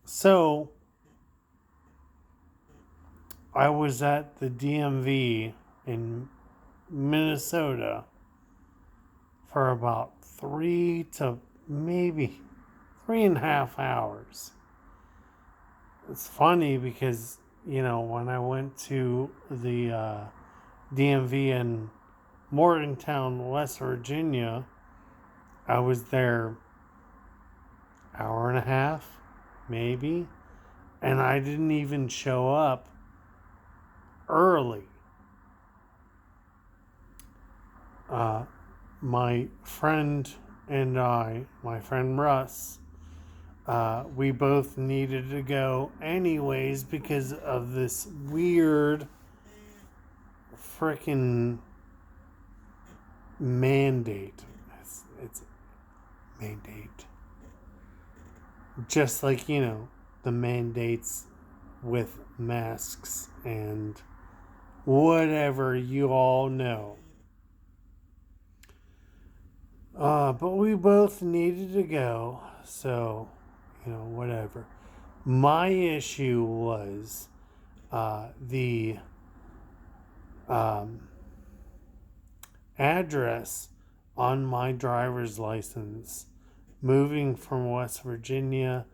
So, I was at the DMV in Minnesota for about 3 to maybe 3.5 hours. It's funny because, when I went to the DMV in Morgantown, West Virginia, I was there hour and a half, maybe, and I didn't even show up early. My friend and I, my friend Russ, we both needed to go anyways because of this weird freaking mandate. It's mandate. Just like, the mandates with masks and whatever you all know. But we both needed to go, so, whatever. My issue was the address on my driver's license moving from West Virginia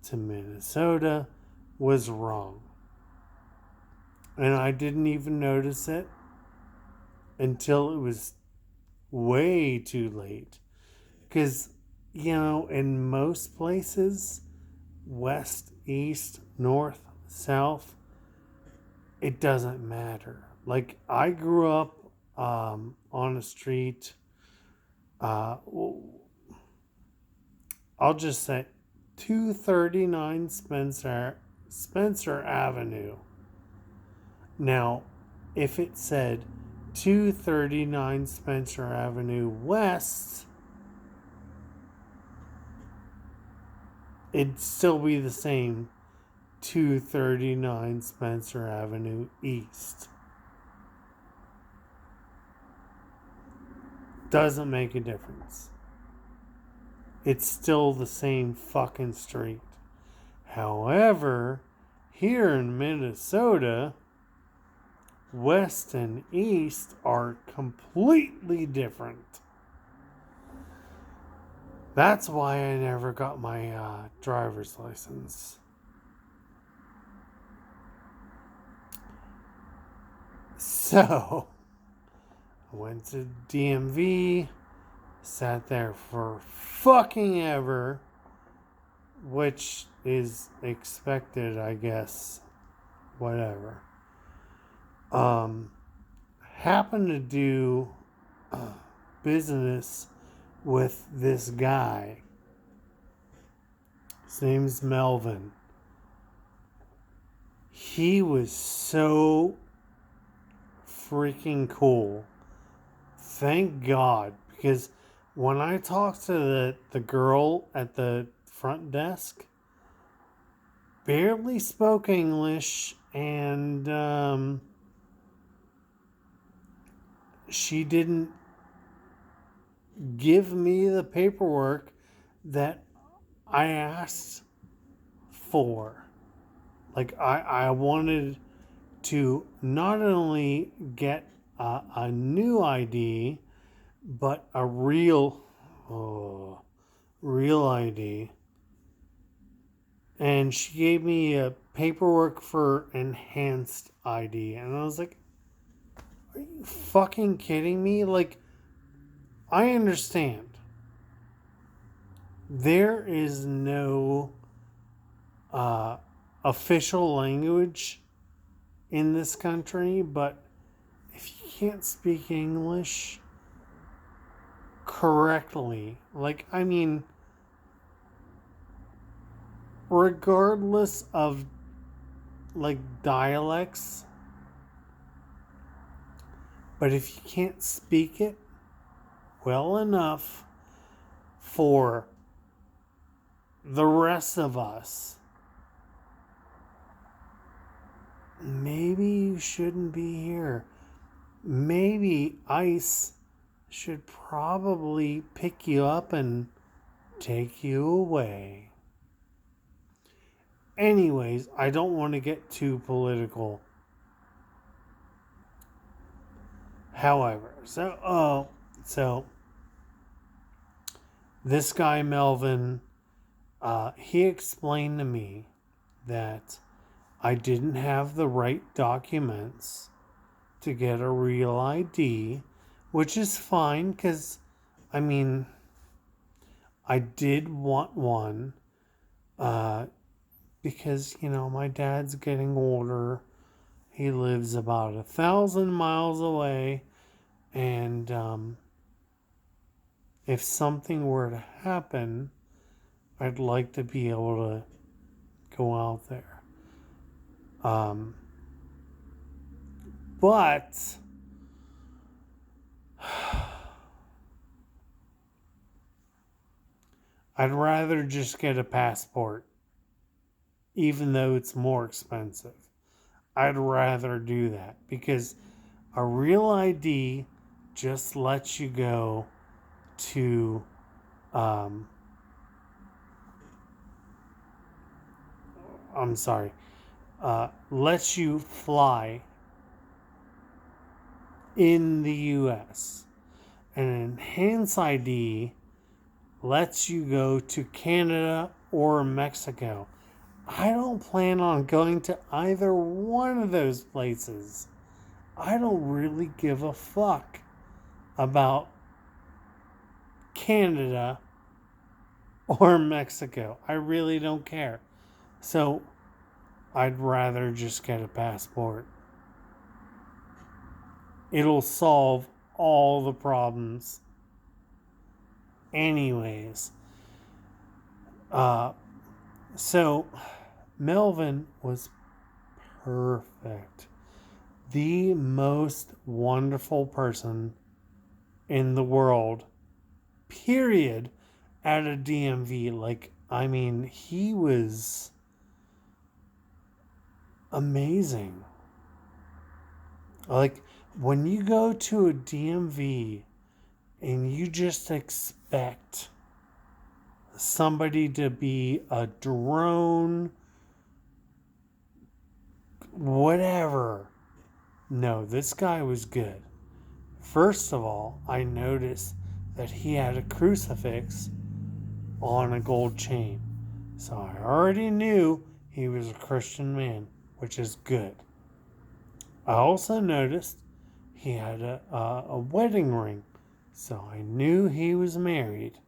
to Minnesota was wrong. And I didn't even notice it until it was way too late. Because, in most places, west, east, north, south, it doesn't matter. Like, I grew up on a street, I'll just say 239 Spencer Avenue. Now, if it said 239 Spencer Avenue West, it'd still be the same 239 Spencer Avenue East. Doesn't make a difference. It's still the same fucking street. However, here in Minnesota, west and east are completely different. That's why I never got my driver's license. So, I went to DMV, sat there for fucking ever, which is expected, I guess. Whatever. Happened to do business with this guy. His name's Melvin. He was so freaking cool. Thank God. Because when I talked to the girl at the front desk, barely spoke English, and she didn't give me the paperwork that I asked for. Like, I wanted to not only get a new ID, but a real ID. And she gave me a paperwork for enhanced ID. And I was like, are you fucking kidding me? Like, I understand. There is no official language in this country, but if you can't speak English correctly, regardless of dialects, but if you can't speak it well enough for the rest of us, maybe you shouldn't be here. Maybe ICE should probably pick you up and take you away. Anyways, I don't want to get too political. However, so this guy Melvin, he explained to me that I didn't have the right documents to get a real ID, which is fine because, I mean, I did want one because, my dad's getting older. He lives about 1,000 miles away, and if something were to happen, I'd like to be able to go out there. But I'd rather just get a passport, even though it's more expensive. I'd rather do that because a real ID just lets you go to lets you fly in the US. An enhanced ID lets you go to Canada or Mexico. I don't plan on going to either one of those places. I don't really give a fuck about Canada or Mexico. I really don't care. So I'd rather just get a passport. It'll solve all the problems. Anyways, so Melvin was perfect. The most wonderful person in the world, period, at a DMV. He was amazing. When you go to a DMV and you just expect somebody to be a drone, whatever. No, this guy was good. First of all, I noticed that he had a crucifix on a gold chain. So I already knew he was a Christian man, which is good. I also noticed he had a wedding ring. So I knew he was married.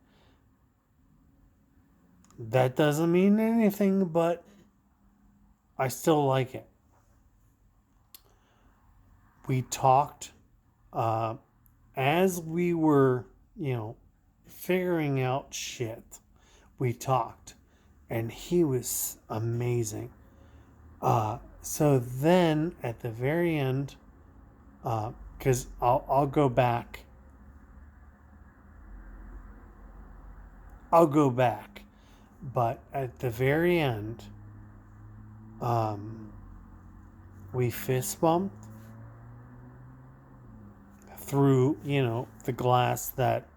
That doesn't mean anything, but I still like it. We talked as we were, figuring out shit. We talked, and he was amazing. So then at the very end, because I'll go back. But at the very end, we fist bumped through, the glass that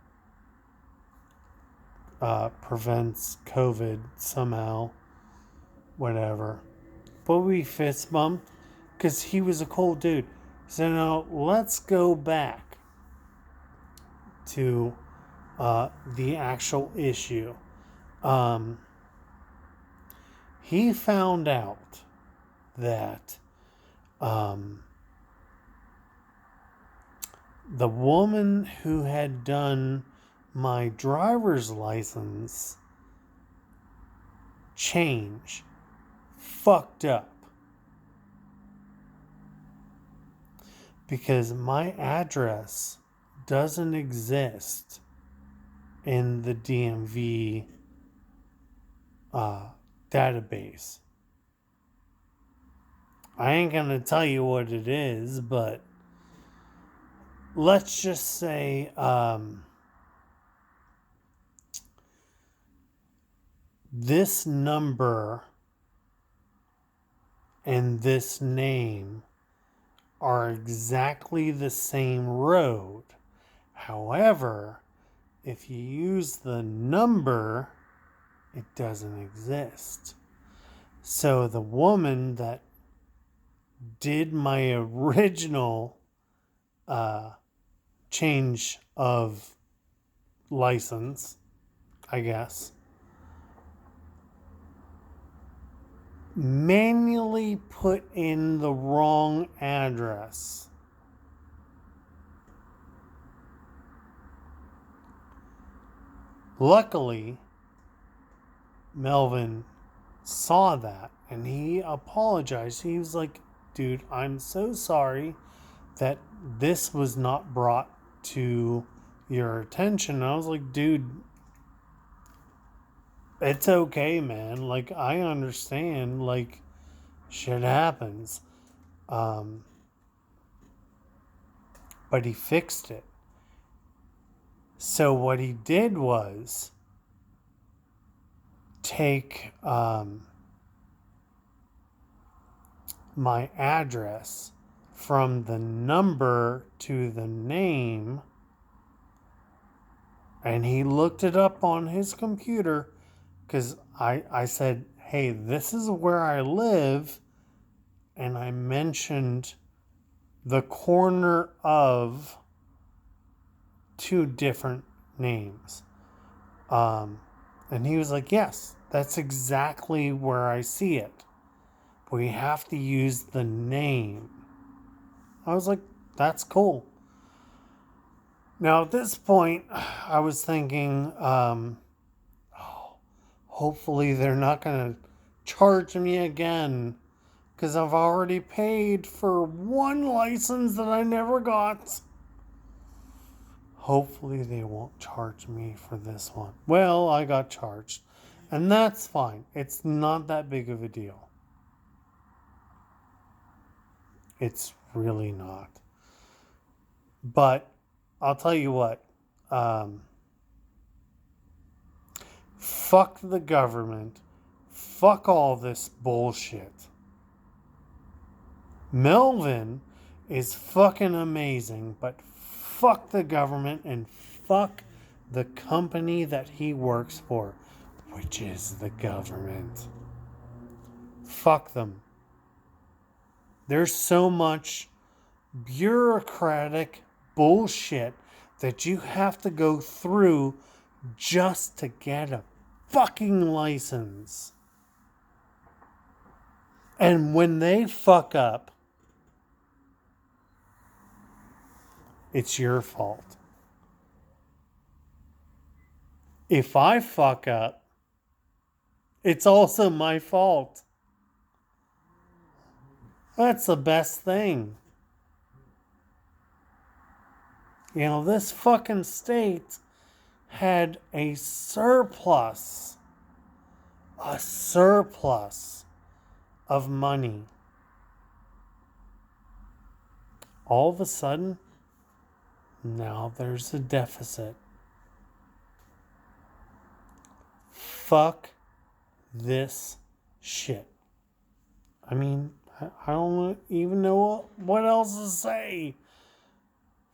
prevents COVID somehow, whatever. But we fist bumped because he was a cool dude. So now let's go back to the actual issue. He found out that the woman who had done my driver's license change fucked up because my address doesn't exist in the DMV database. I ain't gonna tell you what it is, but let's just say this number and this name are exactly the same road. However, if you use the number, it doesn't exist. So the woman that did my original change of license, I guess, manually put in the wrong address. Luckily, Melvin saw that and he apologized. He was like, dude, I'm so sorry that this was not brought to your attention. I was like, dude, it's okay, man. Like, I understand. Like, shit happens. But he fixed it. So what he did was take my address from the number to the name, and he looked it up on his computer, because I said, hey, this is where I live, and I mentioned the corner of two different names. And he was like, yes, that's exactly where I see it. We have to use the name. I was like, that's cool. Now, at this point, I was thinking, hopefully they're not going to charge me again, because I've already paid for one license that I never got. Hopefully they won't charge me for this one. Well, I got charged, and that's fine. It's not that big of a deal. It's really not. But I'll tell you what. Fuck the government. Fuck all this bullshit. Melvin is fucking amazing, but fuck the government and fuck the company that he works for, which is the government. Fuck them. There's so much bureaucratic bullshit that you have to go through just to get a fucking license. And when they fuck up, it's your fault. If I fuck up, it's also my fault. That's the best thing. You know, this fucking state had a surplus of money. All of a sudden, now there's a deficit. Fuck this shit. I mean, I don't even know what else to say.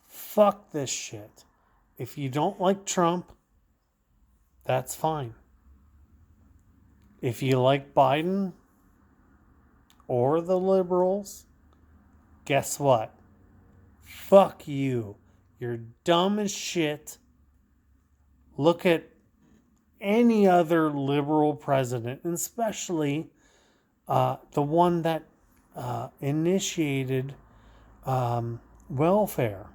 Fuck this shit. If you don't like Trump, that's fine. If you like Biden or the liberals, guess what? Fuck you. You're dumb as shit. Look at any other liberal president, and especially the one that initiated welfare.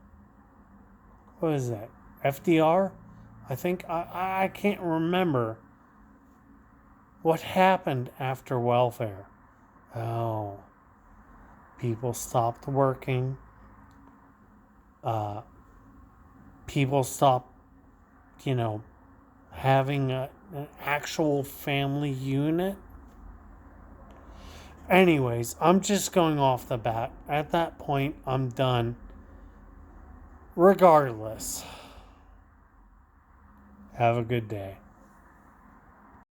What is that? FDR? I think I can't remember what happened after welfare. Oh, people stopped working. People stopped, having an actual family unit. Anyways, I'm just going off the bat. At that point, I'm done. Regardless, have a good day.